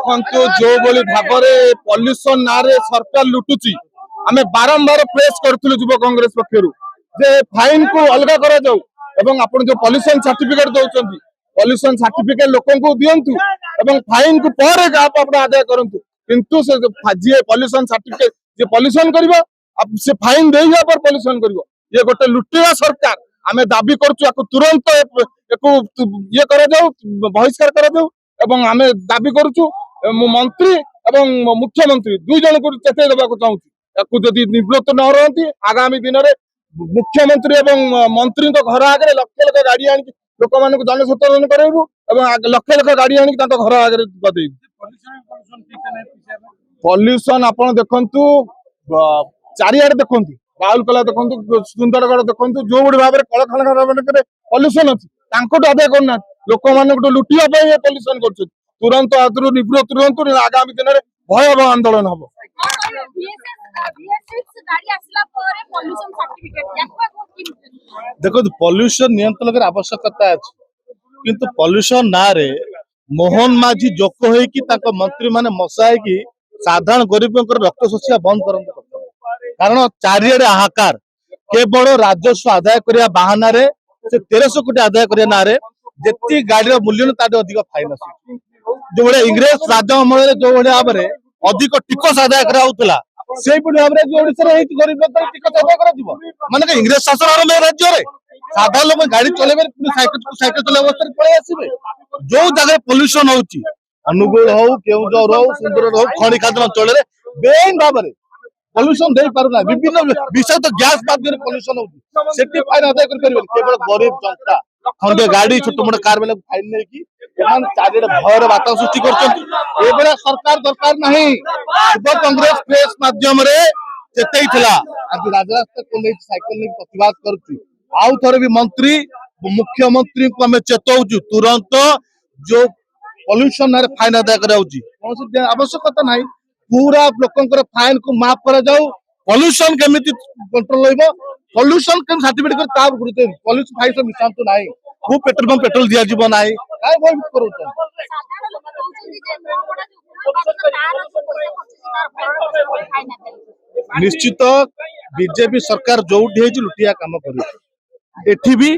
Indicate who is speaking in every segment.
Speaker 1: देखु जो भाव में पॉल्यूशन ना रे सरकार लुटुची आम बारंबार प्रेस करूँ युव कांग्रेस पक्षर जे फाइन को अलग करा जाऊ एवं आपण जो पॉल्यूशन सर्टिफिकेट दौरान पॉल्यूशन सर्टिफिकेट लोक दिंतु एवं फाइन को पर आप आदाय करूँ किंतु से जी पॉल्यूशन सर्टिफिकेट जी पॉल्यूशन कर से फाइन दे पर पॉल्यूशन कर ये गोटे लुटिया सरकार आम दाबी करूँ तुरंत ये बहिष्कार करा आम दाबी करूँ मंत्री एवं मुख्यमंत्री दुई जन को चेताई देवा चाहूँ जदि निवृत्त न रही आगामी दिन में मुख्यमंत्री एवं मंत्री घर आगे लक्ष लक्ष गाड़ी आनी लोक मान जनसचेतन करेबू लक्ष लक्ष गाड़ी आनी घर आगे गदेबू। पॉल्यूशन आप देखु चारिआडे देखु राउरकेला देखु सुंदरगढ़ देखु जो भाई भाव में कलखाना पॉल्यूशन अच्छी आदाय करना लोक मान लुटिया पॉल्यूशन कर तुरंत आदि निवृत्त रुहतु आगामी दिन में भयावह आंदोलन हम।
Speaker 2: देखो पॉल्यूशन नियंत्रण आवश्यकता अच्छी किंतु पॉल्यूशन ना रे मोहन माझी जोक हो मंत्री माने मशाई की साधारण गरीब रक्त शोषिया बंद करते कारण चारिआडे हाहाकार केवल राजस्व आदाय करने बाहाना रे से 1300 कोटी आदाय करने ना रे जी गाड़ी मूल्य अधिक फाइन आस जो भाई इंग्रेज राज अमल जो भाव में अधिक टिकस आदाय करा से भाव में जो गरीब लोक टिकस आदाय कर माने इंग्रेज शासन आरंभ राज्य में साधारण लोग गाड़ी चलेबे साइकिल चले अवस्था पलि आसबे जो जगह पॉल्यूशन होची अनुगुल हो केउंझर हो सुंदर हो खणी खाद्य अंचल में बेन भाव में पॉल्यूशन दे पारुना विभिन्न विषाक्त गैस माध्यम पॉल्यूशन होची सेठी फाइन आदाय कर परिबे केवल गरीब जनता खंडे गाड़ी छोट मोट कार बेले फाइन नै कि एमान चारिडे भयर वातावरण सृष्टि करछन एबेला सरकार दरकार नहीं युवा कांग्रेस प्रेस माध्यम रे चेतई थिला आज राजरास्ता को ले साइकिल नै प्रतिवाद करछु आउ थरे भी मंत्री मुख्यमंत्री को हमें चेताऊँ तुरंत जो पॉल्यूशन फाइन आदाय कौन आवश्यकता ना पूरा लोक फाइन को माफ कर जाऊ पॉल्यूशन केमी कंट्रोल हो पॉल्यूशन सर्टिफिकेट पॉल्यूशन फाइन मिशांतु ना खूब पेट्रोल पंप पेट्रोल दि जाव ना क्या भयभीत कर निश्चित बीजेपी सरकार जो लुटिया काम कर एठी भी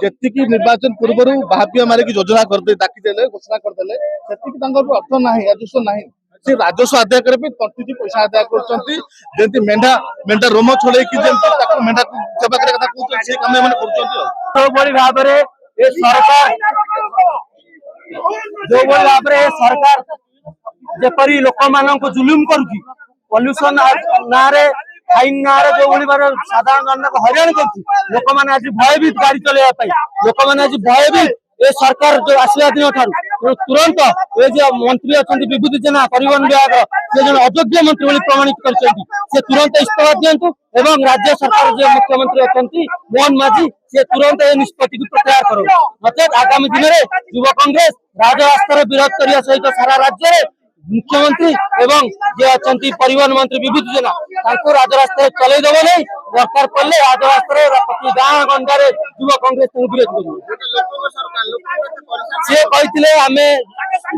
Speaker 2: जेतिकी निर्वाचन पूर्व भाव्य मारिक योजना करदे डाकिदेले घोषणा करदेले सेतिकी अर्थ नाही राजस्व नाही से राजस्व आदाय करे तंटी पैसा आदाय करछंती जेंति मेंढा मेंढा रोम छोड़े कि जेंति ताको मेंढा सेवा करे कथा कहउछ से काम माने करछंती
Speaker 3: जो बड़ी भाव रे ए सरकार जो बड़ी भाव रे सरकार जेपरी लोक मानन को जुलुम करूची पॉल्यूशन ना रे फाइन ना रे जो बड़ी बार साधारण जनता को हैरान करची लोक माने आज भयभीत गाड़ी चलेया पई लोक माने आज भयभीत ए सरकार जो आसला दिन ठारू तुरंत ए जो मंत्री अछंती विभूति जेना परिवहन विभाग से जन अयोग्य मंत्री बोली प्रमाणित करछंती से तुरंत इस्तीफा दियंतु एवं राज्य सरकार जो मुख्यमंत्री अछंती मोहन माझी से तुरंत ए निष्पत्ति को प्रत्याहार करो नचेत आगामी दिन में युवा कांग्रेस राजरास्तार विरोध करिया सहित सारा राज्य रे मुख्यमंत्री एवं जे अछंती परिवहन मंत्री विभूति जेना तांको राजरास्ता चलै देबो नै दरकार पड़ले राजरास्ता प्रति गाँ गंडारे युवा कांग्रेस विरोध करियो से कहिथिले आमे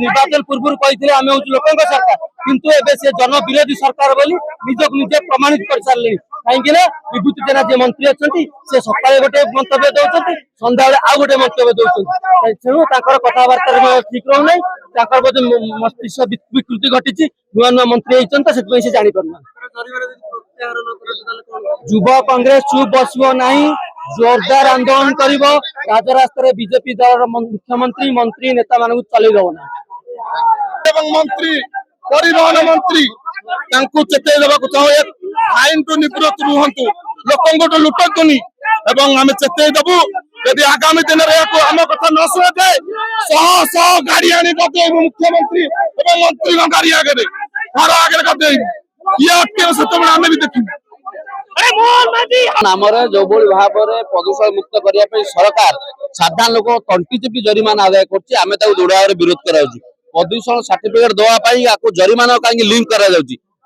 Speaker 3: निर्वाचन पूर्व कहिथिले आमे होच लोकंक सरकार किंतु एबे से जन विरोधी सरकार बोली निजक निजे प्रमाणित कर सारले काहेकि ना विभूति जेना जे मंत्री अछंती से सकाळे गोटे मंतव्य दउछंती संध्या बेले आ गोटे मंतव्य दउछंती तेणु ताकर कथाबार्ता ठीक रहउ नै ताकर बोध मस्तिष्क विकृति घटिची नुआ नुआ मंत्री होइछन त सेत से जानि परना युवा कांग्रेस चुप बसिबो नाही जोरदार आंदोलन करिवो राजरास्ता बीजेपी दल मुख्यमंत्री मंत्री नेता मानक चलै दबो ना
Speaker 1: एवं मंत्री परिवहन मंत्री तांको चेताई देबाक चाहू फाइन टू निवृत्त रुहंतु लोकंगो लुटंतुनी एवं आम चेताई देबू यदि आगामी दिन में आम कथा न शुणे शह शह गाड़ी आनी गदेबू मुख्यमंत्री एवं मंत्री गाड़ी आगे घर आगे गदेबू ये अटके से आम भी देखू
Speaker 4: नाम जो भाव में प्रदूषण मुक्त करने सरकार साधारण लोक तंटी चिपी जरिमाना आदाय कर दृढ़ भाव विरोध कर प्रदूषण सर्टिफिकेट दवाई जरिमाना कहीं लिंक करा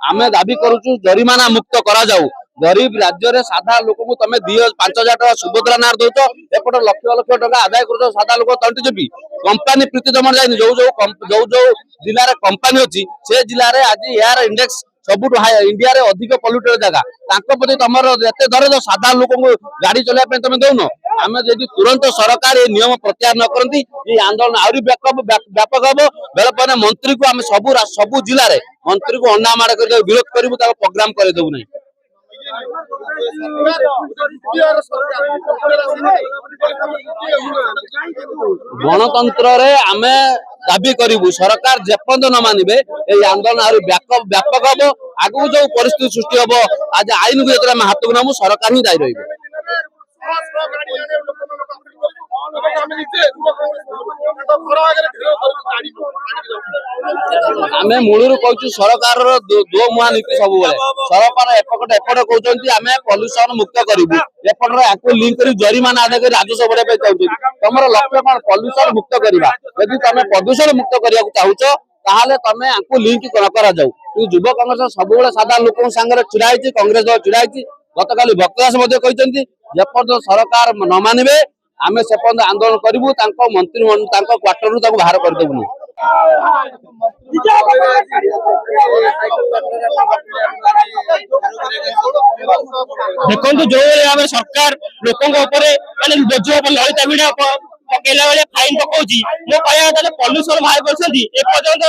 Speaker 4: आमे दाबी करूछु जरिमाना मुक्त करा जाऊ गरीब राज्य रे साधा लोक को तमे 5,000 टका सुभद्रा नार दउछ एपट लक्ष लक्ष टका आदाय करूछ साधा लोक तंटी चपी कंपनी प्रीति जमन जाय जो जिल्ला रे कंपनी अछि से जिल्ला रे आज एयर इंडेक्स सबुठ इंडिया रे अधिक पॉल्यूटेड जगह तांको प्रति तमर एते दरद साधा लोक को गाड़ी चलाय पे तमे दउनो आमे यदि तुरंत सरकार ये नियम प्रत्याहार न करंती ये आंदोलन आउरी व्यापक हबो बेले पने मंत्री को आमे सबु जिल्ला रे मंत्री को अन्ना माड़ कर विरोध करबु ता प्रोग्राम करे देबु नै गणतंत्र रे आमे दाबी करिबु सरकार जेपंद न मानिबे ए आंदोलन आउरी व्यापक हबो आगु जो परिस्थिति सृष्टि हबो आज आईन को जेतरा हाथ को नामु सरकार ही दायी रहिबे आमे मूलरू कहू सरकार दो मुहा नीति सब सरकार एपट कहते आम पॉल्यूशन मुक्त करूँ एपटर आपको लिंक कर जरिमाना आदाय कर राजस्व बढ़ाई चाहते तुम लक्ष्य कौन पॉल्यूशन मुक्त करवा यदि तुम प्रदूषण मुक्त करने चाहूच ताहले तमे आपको लिंक करा जाऊ युव कांग्रेस सब साधारण लोक सांगे छिड़ा कांग्रेस दल छिड़ा गतकाली भक्तदास कहते जेपर्यंत सरकार न मानिबे आमे से पर्यंत आंदोलन करूँ मंत्री क्वार्टर रु बाहर करदेबुनु
Speaker 3: देखो जो भाव सरकार लोकों बोझ ललिता भिड़ पकेला बेले फाइन पकाउची मो कहया पॉल्यूशन बाहर करछंती ए पर्यंत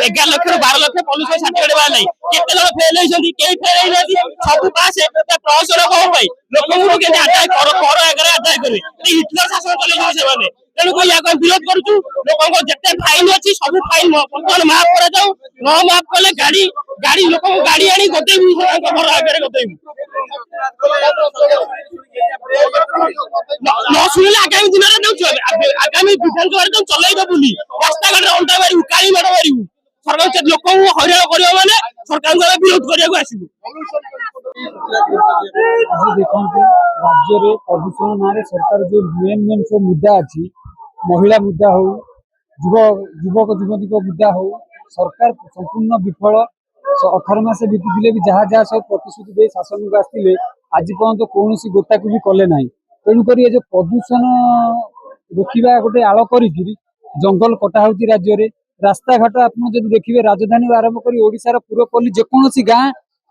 Speaker 3: 11 लाख 12 लाख पॉल्यूशन सर्टिफिकेट बाहर नहीं केते जण फेल होइछंती केई फेल होई नाती सब पास है प्रशासन को भाई लोकों को के आदाय कर आगे आदाय करे हिटलर शासन चले से माने तेणु को या विरोध करूछु लोकों को जते फाइन अछि सब फाइन अपन माफ करा जाऊ न माफ कले गाड़ी लोकों को गाड़ी आनी गतेबू घर आगे गतेबू न सुनिले आगामी दिन में आगामी विधानसभा चलैब बोली रास्ता घाट अंटा मारू काली माड़ मारू सरकार लोक हईराण कर माने सरकार को विरोध करने आसबू
Speaker 5: देखो राज्य में प्रदूषण ना सरकार जो मेन सब मुद्दा अच्छी महिला मुद्दा हो युवक युवती मुद्दा हो सरकार संपूर्ण विफल 18 मास बीती भी जहाँ जहाँ सब प्रतिश्रुति दे शासन को आसते आज पर्यंत कौन गोटा को भी कले ना तेणुक जो प्रदूषण रोकवा गोटे आड़ कर जंगल कटा हो राज्य में रास्ता घाट आप देखिए राजधानी आरंभ कर ओडिशार पूरपल्ली जेकोसी गाँ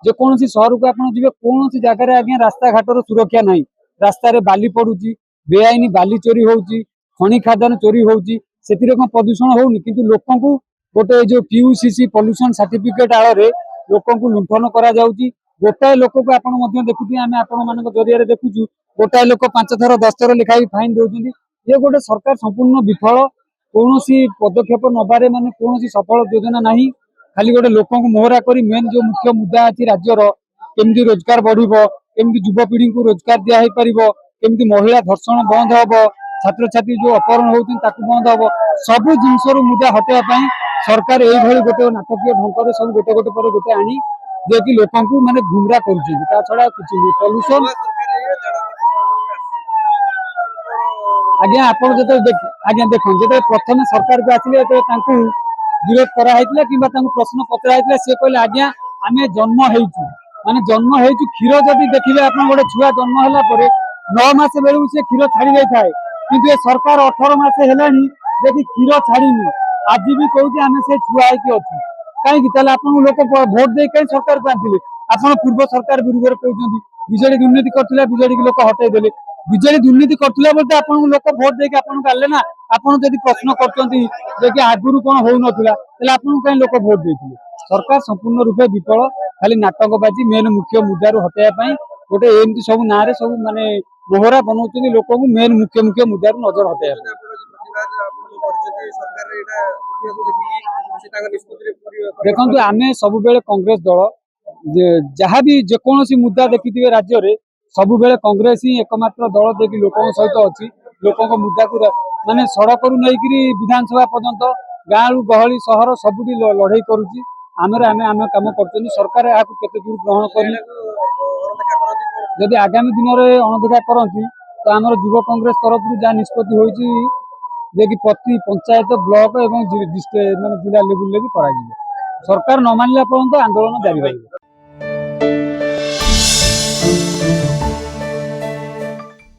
Speaker 5: जेकोसी सहर को आप जी कौन जगार आज्ञा रास्ता घाटर सुरक्षा ना रास्तार बाली पड़ुची बेआईन बाली चोरी होउची खनि खादान चोरी होउची सेतिरे कोन प्रदूषण होउनी किंतु लोकन को गोटे जो पीयूसीसी पॉल्यूशन सर्टिफिकेट आड़े लोकन को लुंठन करा जाउची गोटाए लोक को आपण मध्य देखुथि आमे आपण मानक जरिया रे देखुछु गोटाए लोक 5 थर 10 थर लिखाई फाइन दोउछंती ये गोटे सरकार संपूर्ण विफल कौनसी पदक्षेप नबारे माने कौनसी सफल योजना नहीं खाली गोटे लोकन को मोहरा करी मेन जो मुख्य मुद्दा अछि राज्यर केमती रोजगार बढ़िबो केमती युवपीढ़ी को रोजगार दिया है परिबो केमती महिला धर्षण बंद हबो छात्र छात्री जो अपहरण होउछन ताकू बंद हबो सब जिनसर मुद्दा हटेया पई सरकार एई भली गोटे नाटकीय ढंग सब गोटे गोटे पर गोटे आनी जे कि लोकन को माने गुमराह करूछन ता छडा कुछ नहीं पॉल्यूशन आज्ञा आपण जते आज्ञा देखो जते प्रथम सरकार को आसिले तो तांकू विरोध करा हैतिला किबा तांकू प्रश्न पत्र हैतिला से कहले आज्ञा आमे जन्म हेइछु माने जन्म हेइछु खीर जदी देखिले आपण गोटे छुआ जन्म हला परे 9 मास बेलु से खीर छाड़ी जाय थाए किंतु ए सरकार 18 मास हेलानी जदी खीर छाड़ीनी आज भी कहूची आमे से छुआ है कि अछि काहे कि तले आपण लोक वोट दे कई सरकार को आंथिले आपण पूर्व सरकार विरुद्ध रे कहउछंती बिजेडी दुर्नीति करथिला बिजेडी के लोक हटाई देले बिजेडी दुर्नीति करथिला बोलते आपण लोक वोट दे के आपण गाले ना आपण जदी प्रश्न करचंती जे कि आगुरु कोन होउ नथिला तले आपण कई लोक वोट देथिले सरकार संपूर्ण रूपे विफल खाली नाटकबाजी मेन मुख्य मुद्दा रो हटाया पई गोटे एमती सब ना रे सब माने मोहरा बनाउछंती लोक को मेन मुख्य मुद्दा रो नजर हटाया देखो आमे सब बेले कांग्रेस दल जहाँ भी जेकोसी मुद्दा देखिथिबे राज्य रे सब बेले कांग्रेस ही एकमात्र दल देखि लोकों सहित अछि लोकों मुद्दा को माने सड़क रु नैकरी विधानसभा पर्यंत गाँ गहली सहर सबुठी लड़ाई करुची आमे काम करछनी सरकार या केते दूर ग्रहण करी जदि आगामी दिन में अणदेखा करती तो आम युव कांग्रेस तरफ जहाँ निष्पत्ति होइची जे कि प्रति पंचायत ब्लॉक एवं जिला लेवल भी करा सरकार न मानिला पर्यंत आंदोलन जारी रहिबो।